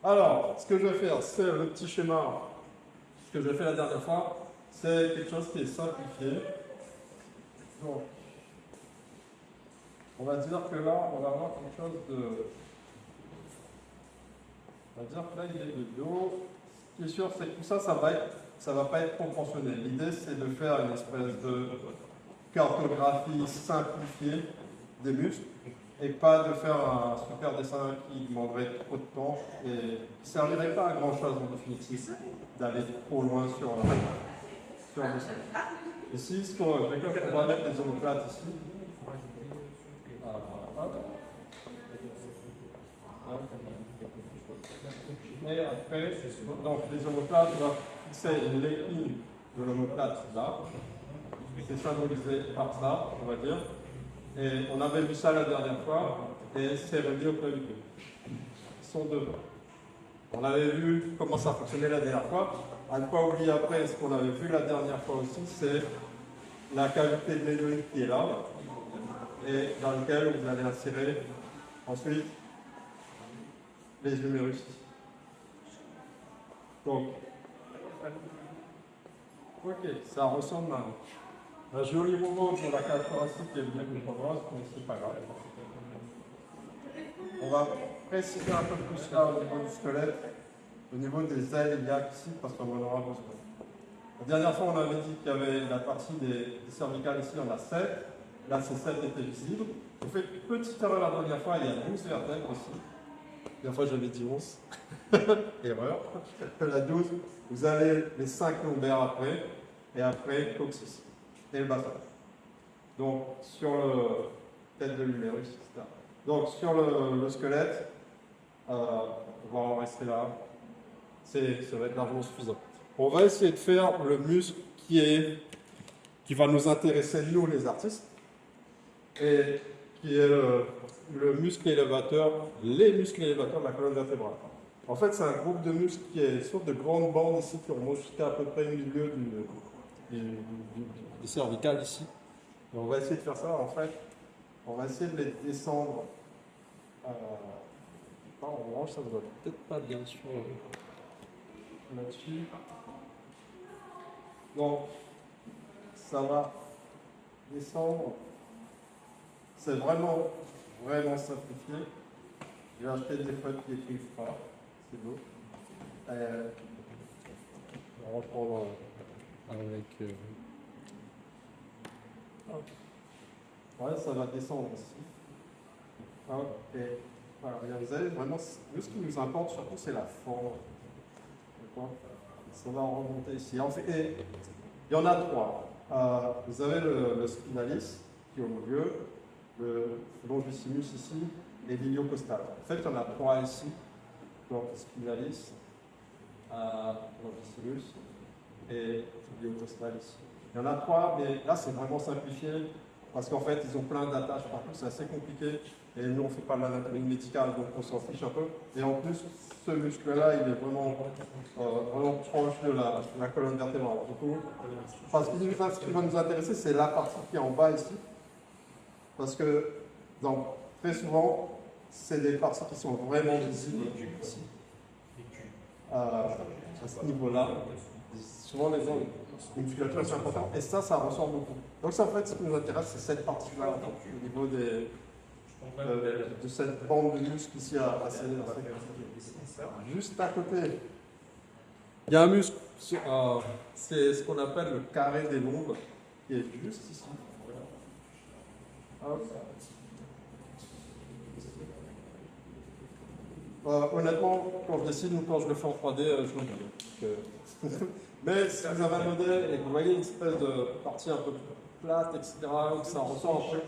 Alors, ce que je vais faire, c'est le petit schéma que j'ai fait la dernière fois. C'est quelque chose qui est simplifié. Donc, on va dire que là, on va avoir quelque chose de... On va dire que là, il est de dos. Ce qui est sûr, c'est que tout ça, ça va pas être conventionnel. L'idée, c'est de faire une espèce de cartographie simplifiée des muscles et pas de faire un super dessin qui demanderait trop de temps et qui ne servirait pas à grand chose en définitive d'aller trop loin sur un dessin. Ici, ce qu'on va mettre les omoplates ici. Et après, donc les omoplates, on va fixer les lignes de l'omoplate là. C'est symbolisé par ça, on va dire. Et on avait vu ça la dernière fois, et c'est relié au clavicule. Ils sont deux. On avait vu comment ça fonctionnait la dernière fois. À ne pas oublier après, ce qu'on avait vu la dernière fois aussi, c'est la cavité de l'énoïde qui est là, et dans lequel vous allez insérer ensuite les humérus. Donc, ok, ça ressemble à un joli moment pour la cage thoracique qui est bien plus grosse, mais c'est pas grave. On va préciser un peu plus là au niveau du squelette, au niveau des ailes iliaques ici, parce qu'on en aura besoin. La dernière fois, on avait dit qu'il y avait la partie des cervicales ici, on a 7. Là, ces 7 étaient visibles. J'ai fait une petite erreur la dernière fois, il y a 12 vertèbres aussi. La dernière fois, j'avais dit 11. Erreur. La 12, vous avez les 5 lombaires après, et après, coccyx. Et le bassin. Donc, sur le tête de l'humérus, etc. Donc, sur le squelette, on va en rester là. Ça va être largement suffisant. On va essayer de faire le muscle qui va nous intéresser, nous, les artistes, et qui est le muscle élévateur, les muscles élévateurs de la colonne vertébrale. En fait, c'est un groupe de muscles qui est une sorte de grande bande ici, qui remonte jusqu'à à peu près le milieu du cervical ici. Et on va essayer de faire ça, en fait, on va essayer de les descendre. En orange, ça ne va peut-être pas bien sûr là-dessus. Donc, ça va descendre. C'est vraiment, vraiment simplifié. J'ai acheté des feuilles qui écrivent pas. C'est beau. On va reprendre avec... Ouais, ça va descendre ici. Et voilà, vous avez vraiment, ce qui nous importe surtout, c'est la forme. Ça va remonter ici. En fait, et il y en a 3. Vous avez le spinalis, qui est au milieu, le longissimus ici, et l'iliocostal. En fait, il y en a 3 ici. Donc, spinalis, longissimus, et l'iliocostal ici. Il y en a 3, mais là, c'est vraiment simplifié. Parce qu'en fait, ils ont plein d'attaches partout, c'est assez compliqué. Et nous, on ne fait pas de l'anatomie médicale, donc on s'en fiche un peu. Et en plus, ce muscle-là, il est vraiment proche de la colonne vertébrale. Du coup, parce que ce qui va nous intéresser, c'est la partie qui est en bas ici. Parce que, donc, très souvent, c'est des parties qui sont vraiment visibles ici. À ce niveau-là. Souvent, les gens, une musculature, c'est important. Et ça ressort beaucoup. Donc, ça, en fait, ce qui nous intéresse, c'est cette partie-là, au niveau de cette bande de muscles ici assez juste à côté. Il y a un muscle, c'est ce qu'on appelle le carré des lombes, qui est juste ici. Honnêtement, quand je dessine ou quand je le fais en 3D, je l'oublie. Mais si vous avez un modèle et que vous voyez une espèce de partie un peu plate, etc., où ça ressort un peu,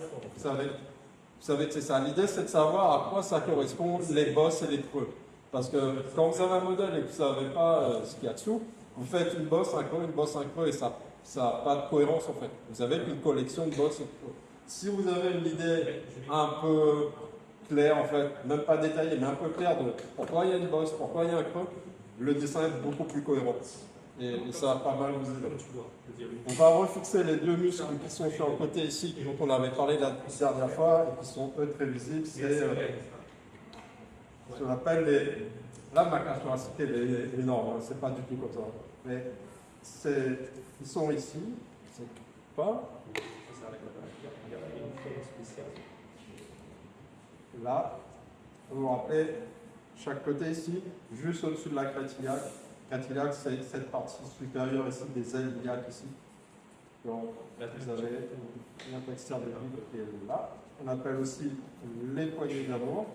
vous savez que c'est ça. L'idée, c'est de savoir à quoi ça correspond, les bosses et les creux. Parce que quand vous avez un modèle et que vous ne savez pas ce qu'il y a dessous, vous faites une bosse, un creux, et ça n'a pas de cohérence en fait. Vous avez une collection de bosses et de creux. Si vous avez une idée un peu claire, en fait, même pas détaillée, mais un peu claire de pourquoi il y a une bosse, pourquoi il y a un creux, le dessin est beaucoup plus cohérent. Et ça va pas mal vous aider. On va refixer les deux muscles qui sont sur le côté ici, dont on avait parlé la dernière fois, et qui sont eux très visibles. C'est ce qu'on appelle les... Là, ma cage thoracique, elle est énorme, hein, c'est pas du tout comme ça. Mais ils sont ici, c'est pas. Là, vous vous rappelez, chaque côté ici, juste au-dessus de la crête iliaque. Crête iliaque, c'est cette partie supérieure ici des ailes iliaques ici. Donc, vous avez l'interstice de vide qui est là. On appelle aussi les poignées d'amour.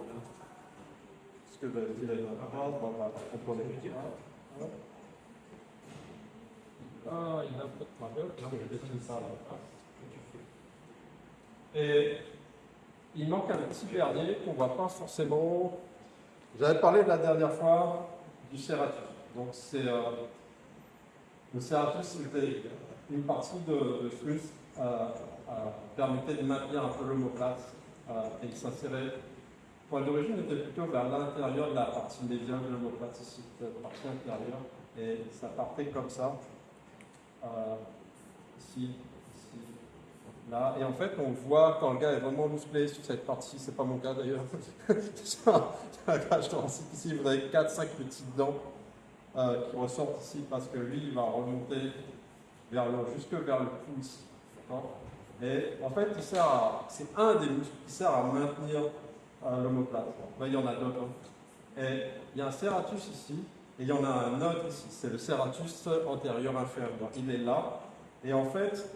Ce que j'avais dit la dernière fois, on va contrôler. Ah, il a un peu de travers, parce que je défile ça là. Et il manque un petit dernier qu'on ne voit pas forcément. J'avais parlé de la dernière fois du serratus. Donc, c'est le serratus, c'était une partie de flux permettait de maintenir un peu l'omoplate et il s'insérait. Le point d'origine était plutôt vers l'intérieur de la partie médiane de l'omoplate, ici, la partie intérieure, et ça partait comme ça, ici, là. Et en fait, on voit quand le gars est vraiment musclé sur cette partie, c'est pas mon cas d'ailleurs, sur la cage thoracique ici, vous avez 4-5 petites dents qui ressortent ici parce que lui, il va remonter jusque vers le pouls ici. Et en fait, c'est un des muscles qui sert à maintenir l'omoplate. Là, il y en a d'autres. Et il y a un serratus ici, et il y en a un autre ici. C'est le serratus antérieur inférieur. Il est là. Et en fait,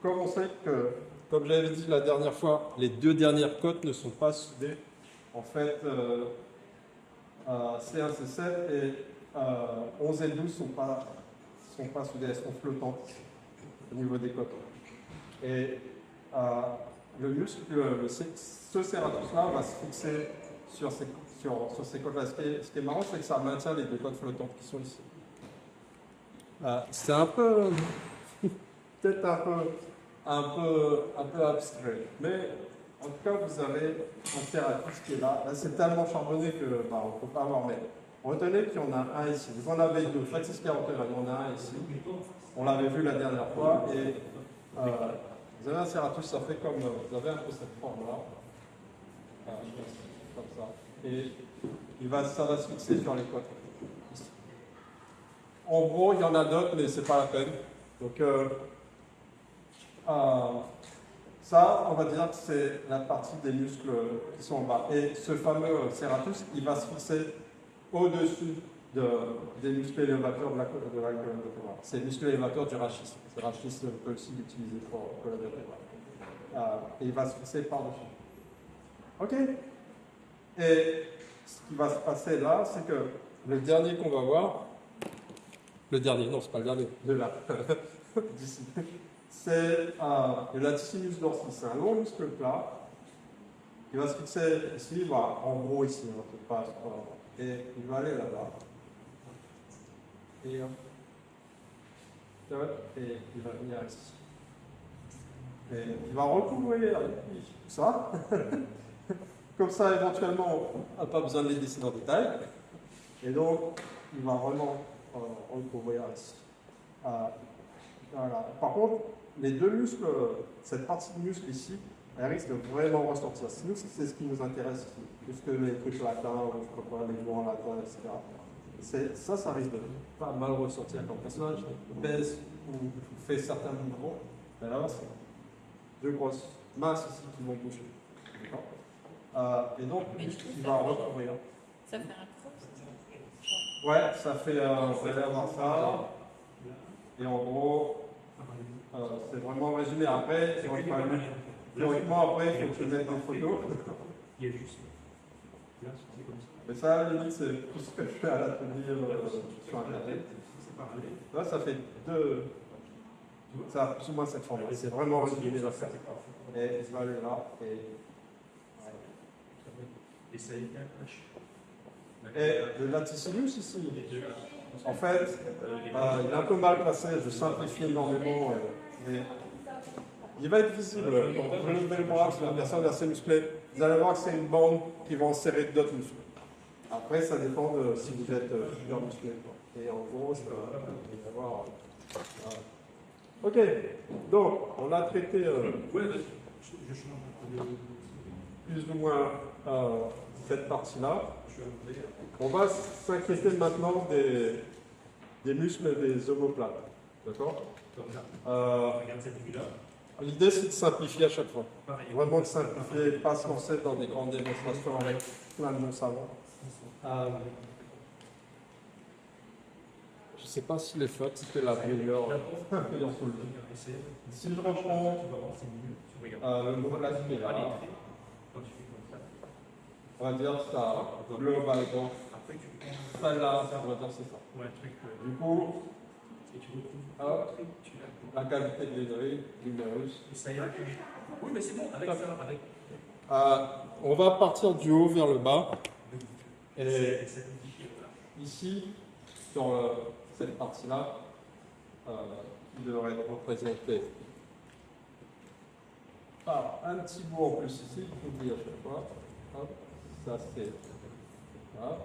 comme on sait que, comme j'avais dit la dernière fois, les deux dernières côtes ne sont pas soudées. En fait, C1, C7 et 11 et 12 ne sont pas soudées, elles sont flottantes au niveau des côtes. Et le muscle, ce serratus-là va se fixer sur ces côtes-là. Ce qui est marrant, c'est que ça maintient les deux côtes flottantes qui sont ici. C'est un peu, peut-être un peu abstrait, mais en tout cas, vous avez un serratus qui est là. Là, c'est tellement charbonné que on ne peut pas avoir. Mais retenez qu'il y en a un ici. Vous en avez deux. Faites ce qu'il y a en il y en a un ici. On l'avait vu la dernière fois. Et vous avez un serratus, ça fait comme. Vous avez un peu cette forme-là. Comme ça. Et ça va se fixer sur les côtes. En gros, il y en a d'autres, mais ce n'est pas la peine. Donc, ça, on va dire que c'est la partie des muscles qui sont en bas. Et ce fameux serratus, il va se fixer au-dessus des muscles élévateurs de la colonne vertébrale. C'est les muscles élévateurs du rachis. Le rachis peut aussi l'utiliser pour la colonne vertébrale. Et il va se fixer par-dessus. OK? Et ce qui va se passer là, c'est que le dernier qu'on va voir, le dernier, non, c'est pas le dernier, de là, d'ici, c'est le latissimus dorsi. C'est un long muscle plat qui va se fixer ici, en gros ici, on peut pas, et il va aller là-bas. Et il va venir ici. Et il va recouvrir tout ça. Comme ça, éventuellement, on n'a pas besoin de les dessiner en détail. Et donc, il va vraiment recouvrir ici. Voilà. Par contre, les deux muscles, cette partie de muscle ici, elle risque de vraiment ressortir. Sinon, c'est ce qui nous intéresse ici. Plus que les trucs latins, ou je sais pas, les joints latins, etc. Ça risque de pas mal ressortir quand le personnage pèse ou fait certains mouvements. Ben là, c'est deux grosses masses ici qui vont bouger. Et donc, il va recouvrir. Ça fait un crop? Ouais, ça fait. Vous allez avoir ça. Et en gros, c'est vraiment résumé. Après, théoriquement, après, il faut que je mette des photos. Il y a juste. Là, c'est comme ça. Mais ça, à la limite, c'est tout ce que je fais à l'atelier sur Internet. Là, ça fait deux. Ça a plus ou moins cette forme. C'est vraiment résumé la faire. Et je vais aller là. Et ça y est, et le latissimus ici, en fait, il est un peu mal placé, je simplifie énormément, mais il va être visible. Quand vous levez le bras, si la personne est assez musclée, vous allez voir que c'est une bande qui va en serrer d'autres muscles. Après, ça dépend de si vous êtes super musclé. Et en gros, il va y avoir. Ok, donc on a traité plus ou moins cette partie-là. On va s'inquiéter maintenant des muscles des omoplates. D'accord. Regarde cette vue-là. L'idée, c'est de simplifier à chaque fois. Pareil. Vraiment de simplifier, pas se lancer dans des grandes démonstrations avec plein de mots savants. Je ne sais pas si les flottes, c'était la meilleure soulevé. Si je reprends le mot là, on va dire ça, globalement, celle-là, on va dire c'est ça. Du coup, hop, la qualité de l'utérus. Oui, mais c'est bon, avec ça, avec. On va partir du haut vers le bas. Et ici, sur cette partie-là, qui devrait être représentée par un petit bout en plus ici, j'oublie à chaque fois. Hop, ça c'est. Voilà.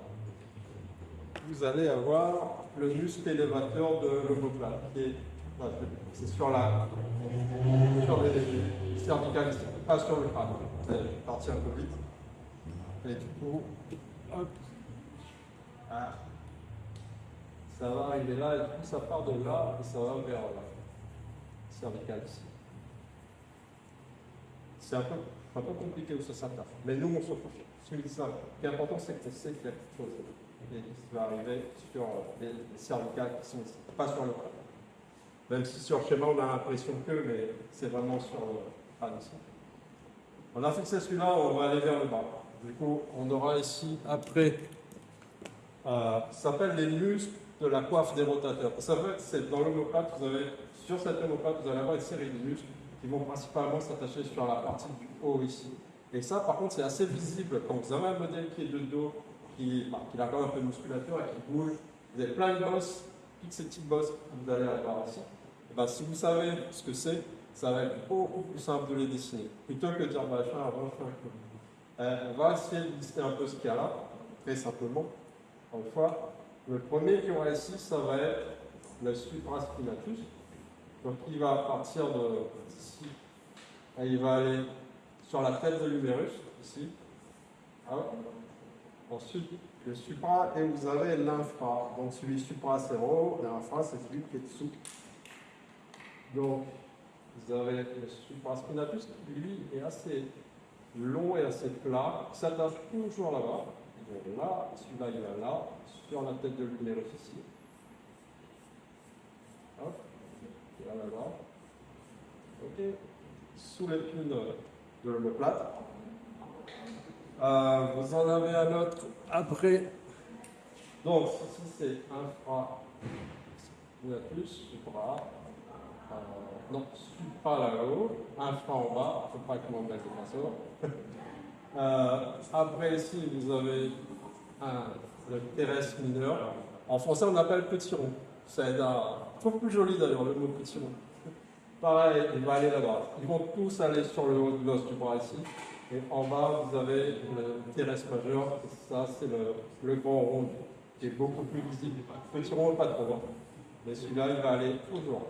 Vous allez avoir le muscle élévateur de l'omoplate, qui est, c'est sur les cervicales, pas sur le crâne. C'est parti un peu vite. Et du coup, hop, ça va arriver là, et du coup ça part de là, et ça va vers la cervicale ici. C'est un peu compliqué où ça s'attache, mais nous on s'en fiche. Ce qui est important, c'est que tu sais qu'il y a quelque chose qui va arriver sur les cervicales qui sont ici, pas sur le crâne. Même si sur le schéma on a l'impression que, mais c'est vraiment sur le crâne ici. On a fixé celui-là, on va aller vers le bas. Du coup, on aura ici, après, ça s'appelle les muscles de la coiffe des rotateurs. Ça fait, c'est dans l'omoplate, sur cette omoplate, vous allez avoir une série de muscles qui vont principalement s'attacher sur la partie du haut ici. Et ça, par contre, c'est assez visible quand vous avez un modèle qui est de dos, qui a quand même un peu de musculature et qui bouge. Vous avez plein de bosses, toutes ces petites bosses que vous allez avoir ici. Et ben, si vous savez ce que c'est, ça va être beaucoup plus simple de les dessiner. Plutôt que de dire, bah, je fais un rond, je fais un peu. On va essayer de lister un peu ce qu'il y a là, très simplement. Encore une fois, le premier qu'il y aura ici, ça va être le supraspinatus. Donc il va partir d'ici, et il va aller sur la tête de l'humérus, ici. Hop. Ensuite, le supra, et vous avez l'infra. Donc celui supra, c'est haut, l'infra, c'est celui qui est dessous. Donc, vous avez le supraspinatus qui, lui, est assez long et assez plat, qui s'attache toujours là-bas. Donc là, celui-là, il va là, sur la tête de l'humérus ici. Hop, il va là-bas. Ok, sous l'épine de l'omoplate. Vous en avez un autre après. Donc, ici, c'est infraspinatus, supra. Non, supra là-haut, infra en bas, je ne sais pas comment mettre ça. Après, ici, vous avez le teres mineur. En français, on l'appelle petit rond. Ça aide à. Je trouve plus joli d'ailleurs le mot petit rond. Pareil, il va aller là-bas. Ils vont tous aller sur le haut de l'os du bras ici. Et en bas, vous avez le teres majeur. Ça, c'est le grand rond qui est beaucoup plus visible. Petit rond, pas trop grand. Mais celui-là, il va aller toujours.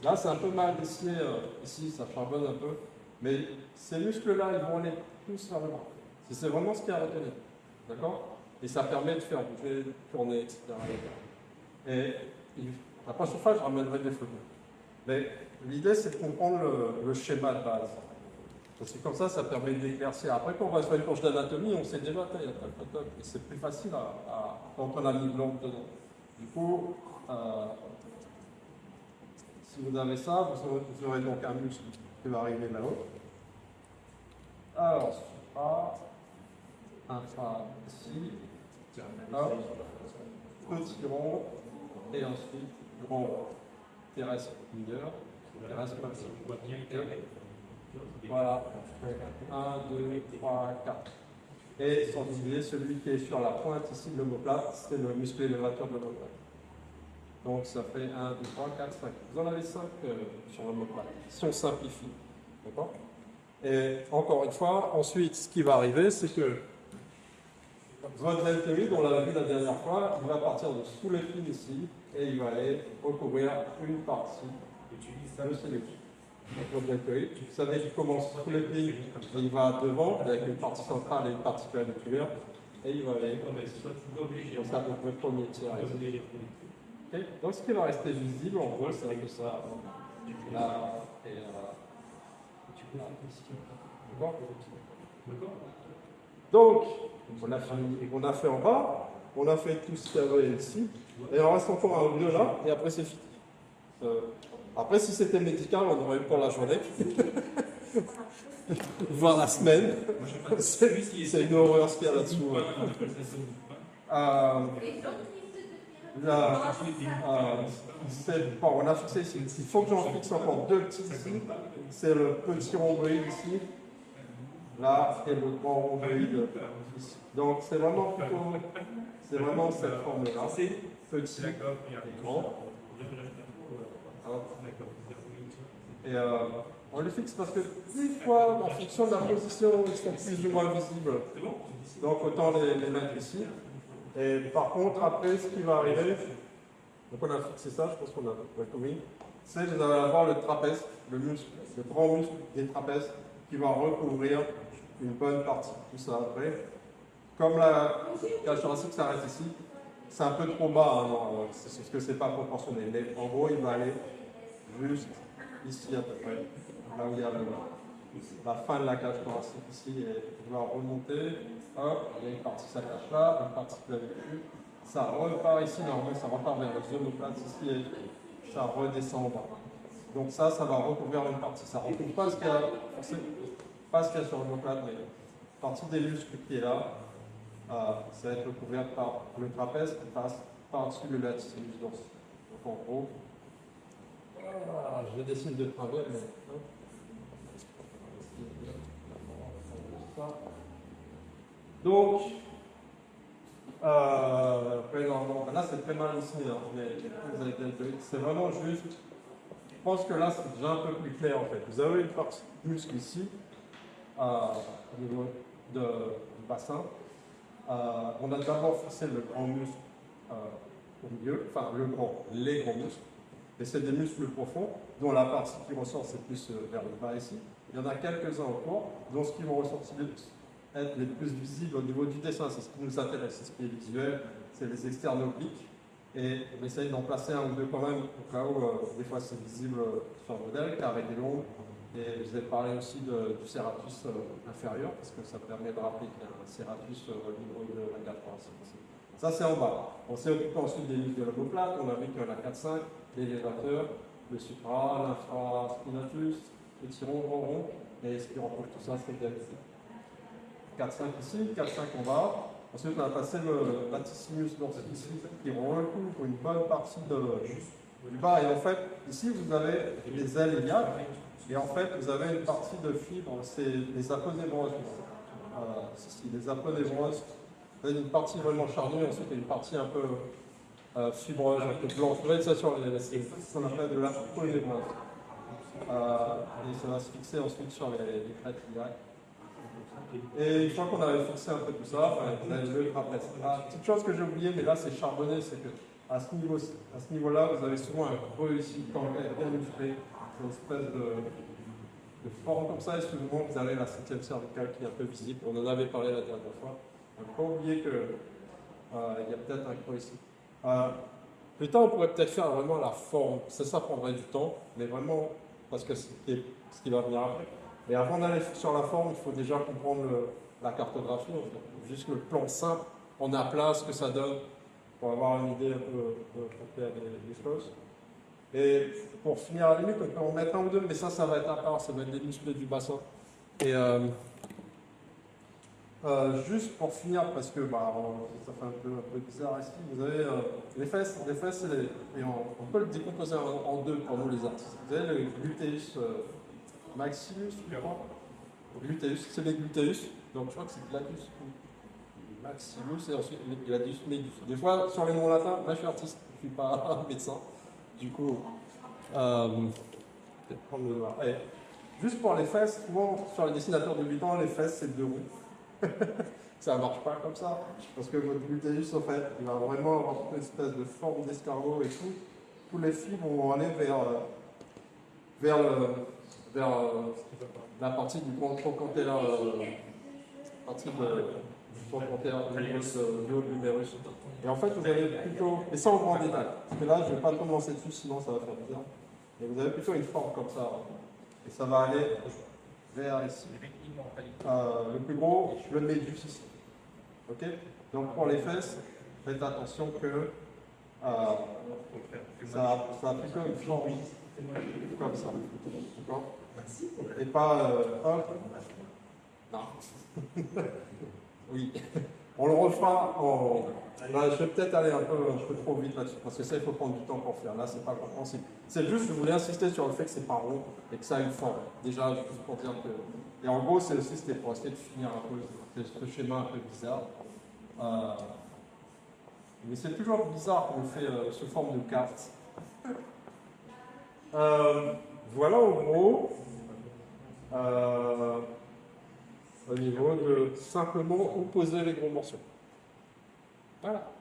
Là, c'est un peu mal dessiné. Ici, ça charbonne un peu. Mais ces muscles-là, ils vont aller tous vers le bas. C'est vraiment ce qu'il y a à retenir. D'accord? Et ça permet de faire bouger, de tourner, etc. Et la prochaine fois, je ramènerai des photos. Mais l'idée, c'est de comprendre le schéma de base. Parce que comme ça, ça permet d'éclaircir. Après, quand on va faire une planche d'anatomie, on sait déjà, et c'est plus facile quand on a mis blanc dedans. Du coup, si vous avez ça, vous aurez donc un muscle qui va arriver là-haut. Alors, infra ici, petit rond, et ensuite grand rond. Terrestre mineur, terrestre maximum. Voilà. 1, 2, 3, 4. Et sans oublier, celui qui est sur la pointe ici de l'omoplate, c'est le muscle élévateur de l'omoplate. Donc ça fait 1, 2, 3, 4, 5. Vous en avez 5 sur l'omoplate, si on simplifie. D'accord? Et encore une fois, ensuite, ce qui va arriver, c'est que votre deltoïde, on l'a vu la dernière fois, il va partir de sous l'épine ici, et il va aller recouvrir une partie de ce deltoïde. Donc votre deltoïde, vous savez qu'il commence sous l'épine, et il va devant, avec une partie centrale et une partie claviculaire. et il va aller comme ça, donc le premier tiers. Ok. Donc ce qui va rester visible, en gros, c'est que ça, là, et là. D'accord. Donc, on a fait en bas, on a fait tout ce qu'il y avait ici, et il en reste encore un ou deux là, et après c'est fini. Après, si c'était médical, on aurait eu pour la journée, voire la semaine. C'est une horreur ce qu'il y a là-dessous. Bon, on a fixé ici. Il faut que j'en fixe encore deux petits ici. C'est le petit rhomboïde ici. Là, et le grand rhomboïde ici. Donc, c'est vraiment cette forme-là. Petit et grand. Et on les fixe parce que une fois, en fonction de la position, ils sont plus ou moins visibles. Donc, autant les mettre ici. Et par contre, après, ce qui va arriver, donc on a fixé ça, je pense qu'on a compris, c'est que vous allez avoir le trapèze, le muscle, le grand muscle des trapèzes qui va recouvrir une bonne partie. Tout ça après. Comme la cage thoracique s'arrête ici, c'est un peu trop bas, hein, c'est parce que c'est pas proportionné. Mais en gros, il va aller juste ici à peu près, là où il y a la fin de la cage thoracique ici, et il va remonter. Hop, il y a une partie ça cache là, une partie qui est dessus. Ça repart ici, normalement ça repart vers les omoplates ici et ça redescend en bas. Donc ça va recouvrir une partie. Ça ne recouvre pas ce qu'il y a, pas ce qu'il y a sur l'omoplate, mais une partie des muscles qui est là, ça va être recouvert par le trapèze qui passe par-dessus le latissimus dorsi. Donc en gros, je dessine de travers, mais. Donc, là c'est très mal ici, hein, mais c'est vraiment juste. Je pense que là c'est déjà un peu plus clair en fait. Vous avez une partie de muscle ici, au niveau du bassin. On a d'abord fixé le grand muscle au milieu, enfin les grands muscles. Et c'est des muscles profonds, dont la partie qui ressort c'est plus vers le bas ici. Il y en a quelques-uns autour, dont ce qui vont ressortir être les plus visibles au niveau du dessin, c'est ce qui nous intéresse, c'est ce qui est visuel, c'est les externes obliques. Et on essaye d'en placer un ou deux quand même, au cas où des fois c'est visible sur le modèle, car il est long. Et je vous ai parlé aussi du serratus inférieur, parce que ça permet de rappeler qu'il y a un serratus au niveau de la cage thoracique. Ça c'est en bas. On s'est occupé ensuite des muscles de l'omoplate, on a vu qu'il y en a 4-5, l'élévateur, le supra, l'infraspinatus, le tiron, grand rond, et ce qui rencontre tout ça, c'est le ici. 4-5 ici, 4-5 en bas. Ensuite, on a passé le latissimus dorsi ici, qui recouvre une bonne partie du bas. Et en fait, ici, vous avez les ailes iliaques, et en fait, vous avez une partie de fibre, c'est les aponevroses. Ici, les aponevroses, vous avez une partie vraiment charnue, ensuite, il y a une partie un peu fibreuse, un peu blanche. Vous voyez ça sur c'est ce qu'on appelle de l'aponevrose. Et ça va se fixer ensuite sur les crêtes iliaques. Et une fois qu'on avait fixé un peu tout ça, vous avez le trapèze. Petite chose que j'ai oublié, mais là c'est charbonné, c'est que à ce niveau-là, vous avez souvent un creux ici, quand il est bien illustré, une espèce de forme comme ça, et souvent vous avez la 7e cervicale qui est un peu visible. On en avait parlé la dernière fois. Il ne faut pas oublier qu'il y a peut-être un creux ici. Plus tard, on pourrait peut-être faire vraiment la forme. Ça prendrait du temps, mais vraiment, parce que c'est ce qui va venir après. Mais avant d'aller sur la forme, il faut déjà comprendre la cartographie, en fait. Juste le plan simple, en aplat, ce que ça donne, pour avoir une idée un peu claire des choses. Et pour finir à la limite, on peut en mettre un ou deux, mais ça va être à part, ça va être des muscles du bassin. Et juste pour finir, parce que ça fait un peu bizarre ici, vous avez les fesses, et on peut le décomposer en deux pour nous les artistes. Vous avez le gluteus maximus, je crois. Gluteus, c'est les gluteus. Donc je crois que c'est gladus maximus et ensuite gladus medius. Des fois, sur les noms latins, moi je suis artiste, je ne suis pas médecin. Du coup, je vais prendre le noir. Allez. Juste pour les fesses, souvent sur les dessinateurs de 8 ans, les fesses c'est 2 roues. Ça ne marche pas comme ça. Parce que votre gluteus, en fait, il va vraiment avoir une espèce de forme d'escargot et tout. Tous les fibres vont aller vers la partie du trochantélaire, partie pour compter le numérus. Et en fait, vous avez plutôt, et ça en grand détail, parce que là, je ne vais pas trop me lancer dessus, sinon ça va faire bizarre. Et vous avez plutôt une forme comme ça, et ça va aller vers ici. Le plus gros, je le mets juste ici. Ok? Donc pour les fesses, faites attention que ça a plutôt une forme comme ça. D'accord? Et pas hop. Non. Oui. On le refera en. Là, je vais peut-être aller un peu trop vite là-dessus, parce que ça, il faut prendre du temps pour faire. Là, c'est pas compréhensible. C'est juste, je voulais insister sur le fait que c'est pas rond et que ça a une forme. Déjà, juste pour dire que. Et en gros, c'est aussi c'était pour essayer de finir un peu ce schéma un peu bizarre. Mais c'est toujours bizarre quand on fait sous forme de carte. Voilà en gros au niveau de simplement opposer les gros morceaux. Voilà.